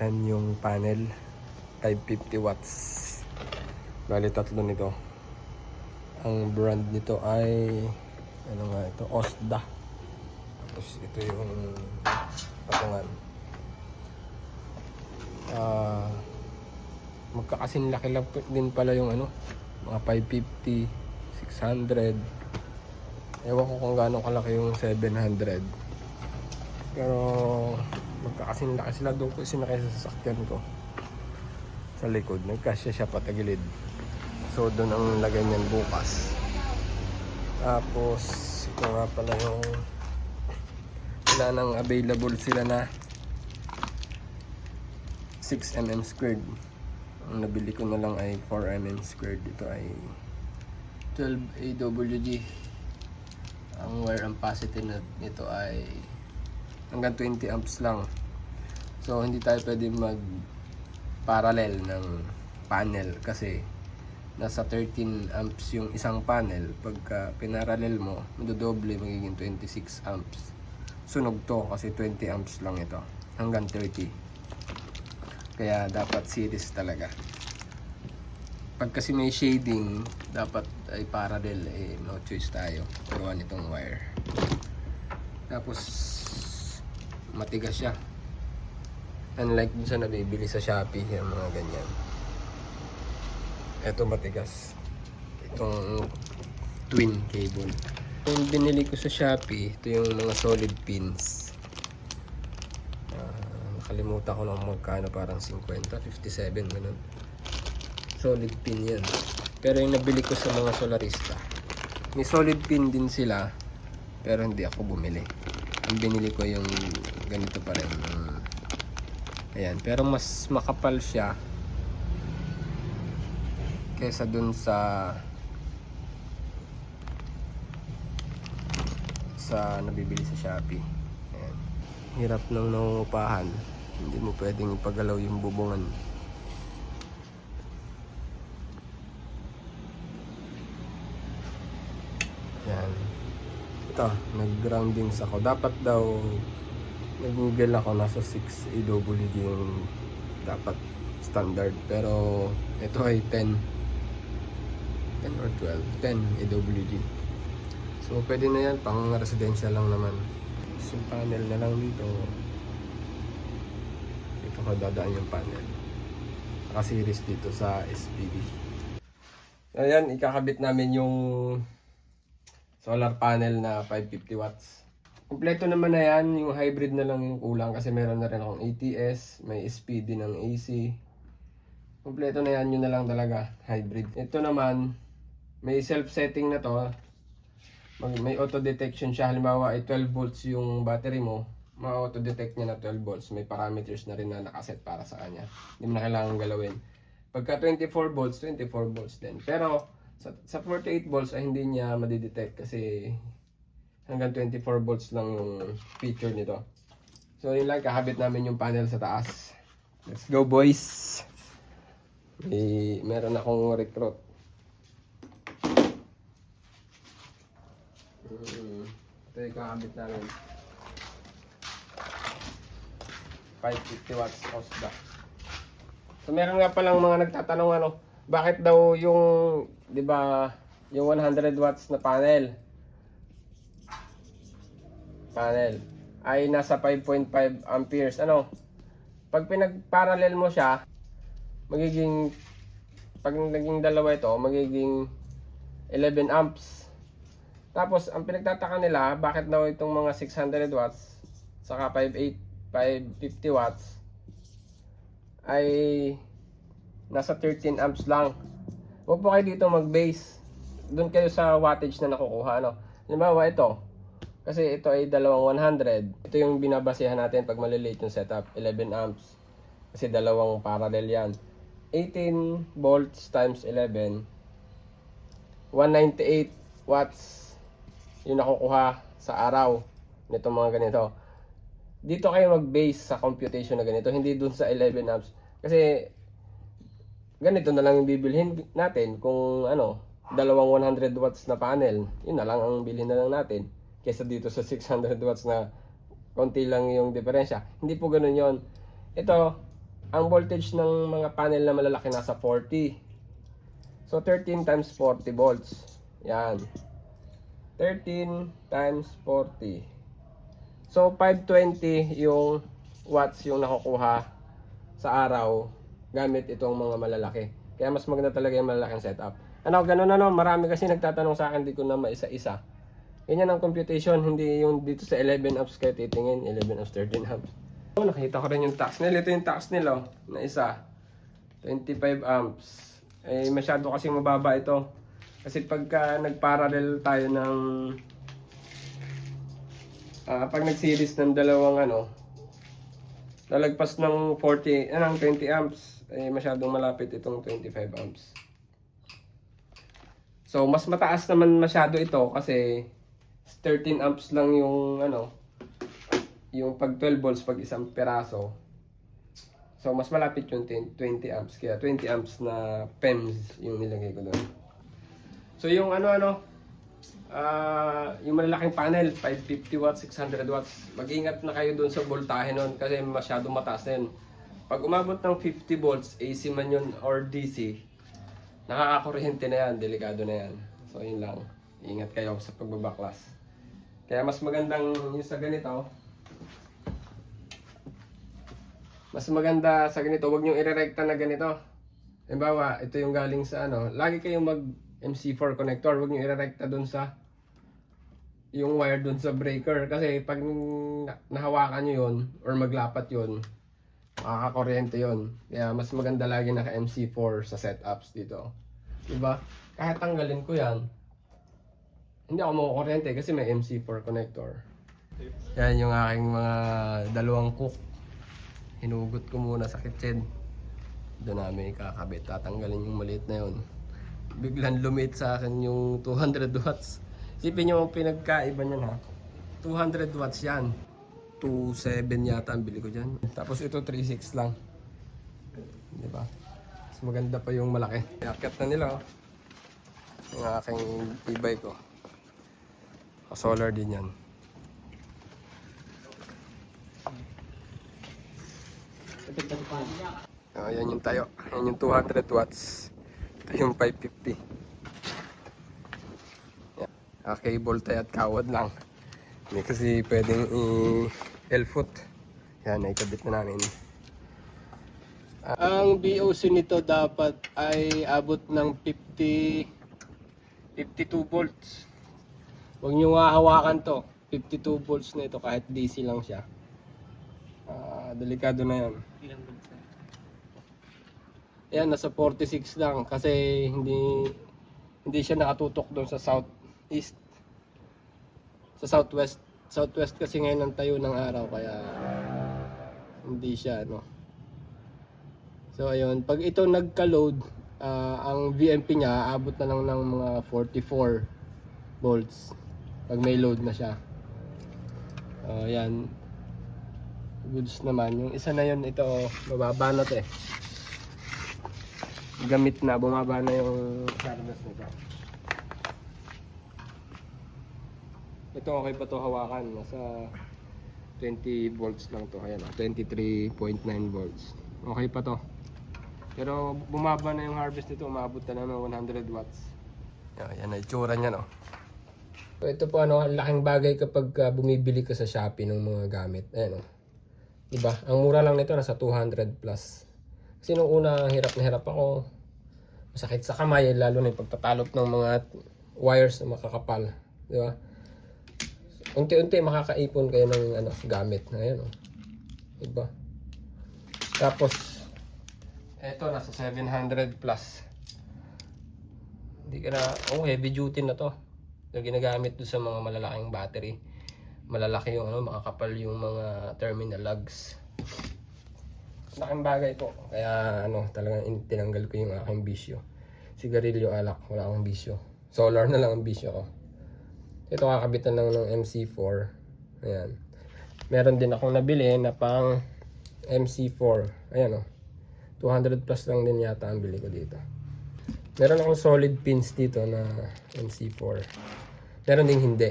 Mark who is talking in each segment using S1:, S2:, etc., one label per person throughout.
S1: Yan yung panel, 550 watts. Bali tatlo nito. Ang brand nito ay ano nga ito, Osda. Tapos ito yung patungan. Magkakasing laki lang din pala yung ano, mga 550, 600. Ewan ko kung gaano kalaki yung 700. Pero magkakasing laki sila. Doon ko sinakay sa sasakyan ko sa likod. Nagkasya siya patagilid. So doon ang lagay niyan bukas. Tapos ito nga pala yung wala nang available sila na 6mm squared. Ang nabili ko na lang ay 4mm squared. Ito ay 12 AWG. Ang wire ampacity nito ay hanggang 20 amps lang. So hindi tayo pwede mag parallel ng panel kasi nasa 13 amps yung isang panel. Pagka pinarallel mo, madodoble, magiging 26 amps. Sunog to kasi 20 amps lang ito hanggang 30. Kaya dapat series talaga. Pag kasi may shading, dapat ay parallel, no choice tayo. Gawa nitong wire. Tapos matigas siya. Unlike dun sa nabibili sa Shopee, yung mga ganyan. Ito matigas. Itong twin cable. Yung binili ko sa Shopee, ito yung mga solid pins. Nakalimutan ko lang magkano, parang 50, 57, ganun. Solid pin yan. Pero yung nabili ko sa mga solarista, may solid pin din sila, pero hindi ako bumili. Ang binili ko yung ganito pa rin. Ayan, pero mas makapal siya kesa dun sa nabibili sa Shopee. Ayan. Hirap nang nangungupahan. Hindi mo pwedeng ipagalaw yung bubungan. Ayan. Ito, nag-groundings ako. Dapat daw nag-google ako, nasa 6 AWG yung dapat standard. Pero ito ay 10 or 12. 10 AWG. So pwede na yan, pang residential lang naman. So panel na lang dito. Dito ko dadaan yung panel. Naka-series dito sa SPD. Ayan, ikakabit namin yung solar panel na 550 watts. Kompleto naman na yan, yung hybrid na lang yung kulang kasi meron na rin akong ATS, may SPD ng AC. Kompleto na yan, yun na lang talaga, hybrid. Ito naman, may self-setting na to. May auto-detection siya. Halimbawa ay 12 volts yung battery mo, ma-auto-detect niya na 12 volts. May parameters na rin na nakaset para sa kanya. Hindi mo na kailangan galawin. Pagka 24 volts, 24 volts din. Pero sa 48 volts ay hindi niya madidetect kasi hanggang 24 volts lang yung feature nito. So yun lang, kakabit namin yung panel sa taas. Let's go boys! Meron akong recruit. Ito yung kakabit namin. 550 watts Osda. So meron nga palang mga nagtatanong ano, bakit daw yung, di ba, yung 100 watts na panel ay nasa 5.5 amperes. Ano? Pag pinag-parallel mo siya, magiging, pag naging dalawa ito, magiging 11 amps. Tapos, ang pinagtataka nila, bakit daw itong mga 600 watts, saka 550 watts, ay nasa 13 amps lang. Huwag po kayo dito mag-base. Doon kayo sa wattage na nakukuha. Ano? Halimbawa ito, kasi ito ay dalawang 100. Ito yung binabasehan natin pag maliliit yung setup. 11 amps. Kasi dalawang parallel yan. 18 volts times 11. 198 watts yung nakukuha sa araw. Nitong mga ganito. Dito kayo mag-base sa computation na ganito. Hindi dun sa 11 amps. Kasi ganito na lang yung bibilhin natin. Kung ano, dalawang 100 watts na panel. Yun na lang ang bilhin na lang natin. Kesa dito sa 600 watts na konti lang yung diferensya. Hindi po ganun yon. Ito, ang voltage ng mga panel na malalaki nasa 40. So 13 times 40 volts. Yan. 13 times 40. So 520 yung watts yung nakukuha sa araw gamit itong mga malalaki. Kaya mas maganda talaga yung malalaking setup. Ano, ganun ano, marami kasi nagtatanong sa akin, di ko na maisa-isa. Ganyan ang computation, hindi yung dito sa 11 amps kayo titingin, 11 amps, 13 amps. Oh, nakita ko rin yung tax nila. Ito yung tax nila, na isa. 25 amps. Eh, masyado kasing mababa ito. Kasi pagka nagparallel tayo ng... pag nag-series ng dalawang ano, lalagpas ng 20 amps, eh, masyadong malapit itong 25 amps. So, mas mataas naman masyado ito kasi 13 amps lang yung ano, yung pag 12 volts pag isang peraso. So mas malapit yung 20 amps, kaya 20 amps na PEMS yung nilagay ko doon. So yung yung malalaking panel 550 watts, 600 watts. Mag-ingat na kayo doon sa voltahe noon kasi masyadong mataas na yun. Pag umabot ng 50 volts AC man yun or DC, nakakakuryente na yan, delikado na yan. So yun lang, ingat kayo sa pagbabaklas. Kaya mas magandang yung sa ganito. Mas maganda sa ganito, wag niyo irerekta na ganito. Halimbawa, ito yung galing sa ano, lagi kayong mag MC4 connector, wag niyo irerekta doon sa yung wire doon sa breaker kasi pag nahawakan niyo yon or maglapat yon, makakakuryente yon. Kaya mas maganda lagi naka MC4 sa setups dito. Diba? Kahit tanggalin ko yan, hindi ako makukuryente kasi may MC4 connector. Yan yung aking mga dalawang cook. Hinugot ko muna sa kitchen. Doon namin kakabit. Tatanggalin yung maliit na yun. Biglang lumit sa akin yung 200 watts. Isipin nyo ang pinagkaiba niyan ha. 200 watts yan. 2.7 yata ang bili ko dyan. Tapos ito 3.6 lang. Diba? Mas maganda pa yung malaki. Iakyat na nila oh. Yung aking e-bike ko. Solar din yan. Yan yung tayo. Yan yung 200 watts. Ito yung 550. Yan. Cable tayo at kawad lang. Hindi kasi pwedeng i-L-foot. Yan, naikabit na namin. Ang BOC nito dapat ay abot ng 52 volts. Huwag nyo hawakan to. 52 volts na ito kahit DC lang siya. Delikado na yan. Yan, nasa 46 lang kasi hindi siya nakatutok doon sa southeast. Sa southwest. Southwest kasi ngayon ang tayo ng araw kaya hindi siya ano. So ayun, pag ito nagka-load, ang VMP niya aabot na lang ng mga 44 volts. Pag may load na siya. Yan. Goods naman. Yung isa na yun, ito, mababa na to eh. Gamit na, bumaba na yung charges nito. Ito okay pa to hawakan. Nasa 20 volts lang to. Ayan, 23.9 volts. Okay pa to. Pero bumaba na yung harvest nito. Umabot na ng 100 watts. Yan na itsura niya no. So ito po ano, laking bagay kapag bumibili ka sa Shopee ng mga gamit. Ayan o. Diba? Ang mura lang nito nasa 200 plus. Kasi nung una hirap na hirap ako. Masakit sa kamay lalo na yung pagtatalop ng mga wires na makakapal. Diba? Unti-unti makakaipon kayo ng ano, gamit. Ayan o. Diba? Tapos eto nasa 700 plus. Hindi ka na, heavy duty na to. Na ginagamit doon sa mga malalaking battery. Malalaki yung ano, makakapal yung mga terminal lugs. Laking bagay po. Kaya ano, talagang tinanggal ko yung aking bisyo. Sigarilyo, alak, wala akong bisyo. Solar na lang ang bisyo ko. Ito kakabitan lang ng MC4. Ayan. Meron din akong nabili na pang MC4. Ayan o. 200 plus lang din yata ang bili ko dito. Meron akong solid pins dito na MC4. Meron ding hindi.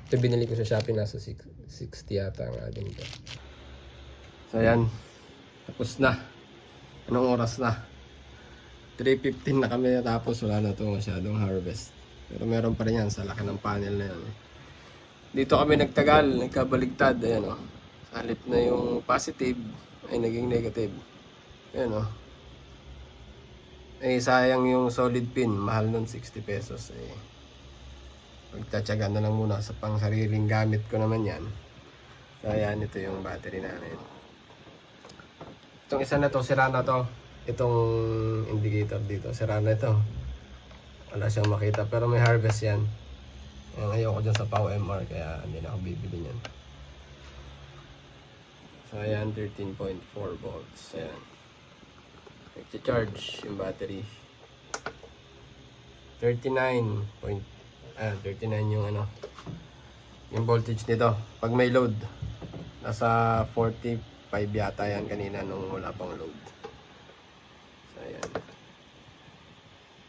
S1: Ito binili ko sa Shopee, nasa 60 yata ang ating ito. So ayan, tapos na. Anong oras na? 3:15 na kami tapos wala na ito masyadong harvest. Pero meron pa rin yan sa laki ng panel na yan. Dito kami nagtagal, nagkabaligtad. Ayan o. Sa halip na yung positive ay naging negative. Ayan o. Eh sayang yung solid pin. Mahal nun 60 pesos. Eh, pagtatsaga na lang muna sa pang sariling gamit ko naman yan. So ayan, ito yung battery namin. Itong isa na to, sira na to. Itong indicator dito, sira na ito. Wala siyang makita pero may harvest yan. Ayoko dyan sa POW MR kaya hindi na ako bibili niyan. So ayan, 13.4 volts. Ayan. Nag-charge yung battery. 39 yung ano, yung voltage nito. Pag may load, nasa 45 yata yan kanina nung wala pang load. So ayan.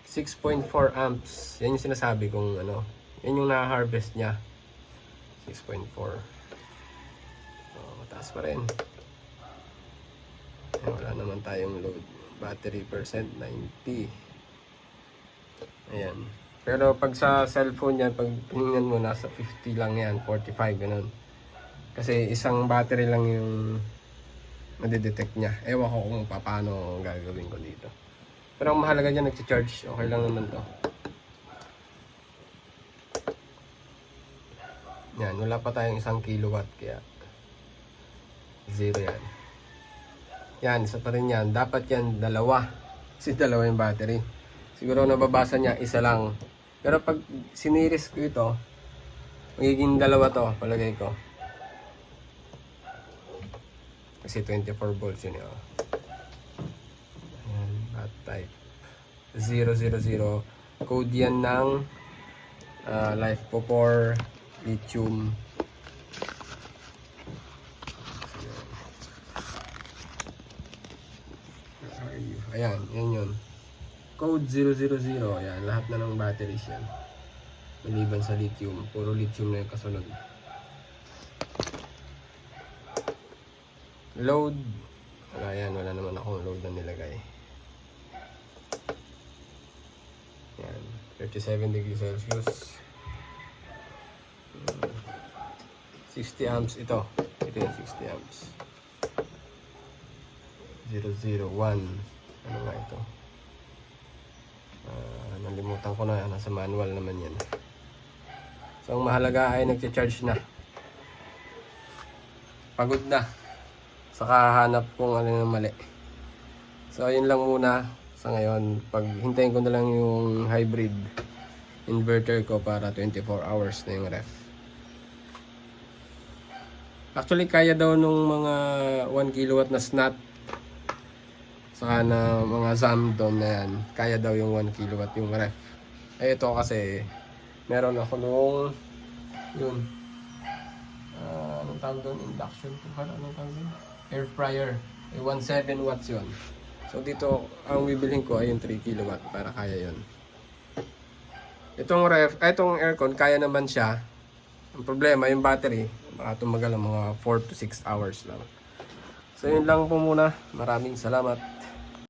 S1: 6.4 amps. Yan yung sinasabi kong ano. Yan yung na-harvest niya. 6.4. So, mataas pa rin. Ayan, wala naman tayong load. Battery percent 90. Ayan. Pero pag sa cellphone yan, pag tinignan mo, nasa 50 lang yan. 45, ganun. Kasi isang battery lang yung madidetect niya. Ewan ko kung paano gagawin ko dito. Pero ang mahalaga dyan, nag-charge. Okay lang naman to. Yan, wala pa tayong 1 kilowatt kaya 0 yan. Yan, isa pa rin yan. Dapat yan, dalawa. Kasi dalawa yung battery. Siguro nababasa niya, isa lang. Pero pag siniris ko ito, magiging dalawa to, palagay ko. Kasi 24 volts yun yun. Ayan, bat type 000. Code yan ng LiFePO4 lithium. Ayan, yan yun. Code 000. Ayan, lahat na ng batteries yan. Maliban sa lithium. Puro lithium na yung kasunod. Load. Wala yan, wala naman akong load na nilagay. Ayan, 37 degrees Celsius. 60 amps ito. Ito yung 60 amps. 001. Ano nga ito? Nalimutan ko na. Nasa manual naman yan. So ang mahalaga ay nag-charge na. Pagod na. Saka hanap kung ano yung mali. So ayun lang muna sa ngayon. Pag hintayin ko na lang yung hybrid inverter ko para 24 hours na yung ref. Actually, kaya daw nung mga 1 kilowatt na SNAT saka na mga Zamdom na yan, kaya daw yung 1 kilowatt yung ref. Eh ito kasi meron ako nung yun anong tawag doon? Induction cooker? Anong tawag doon? Air fryer. 17 watts yun. So dito ang bibilhin ko ay yung 3 kilowatt para kaya yun. Itong ref, itong aircon kaya naman siya. Ang problema yung battery, baka tumagal ang mga 4 to 6 hours lang. So yun lang po muna. Maraming salamat.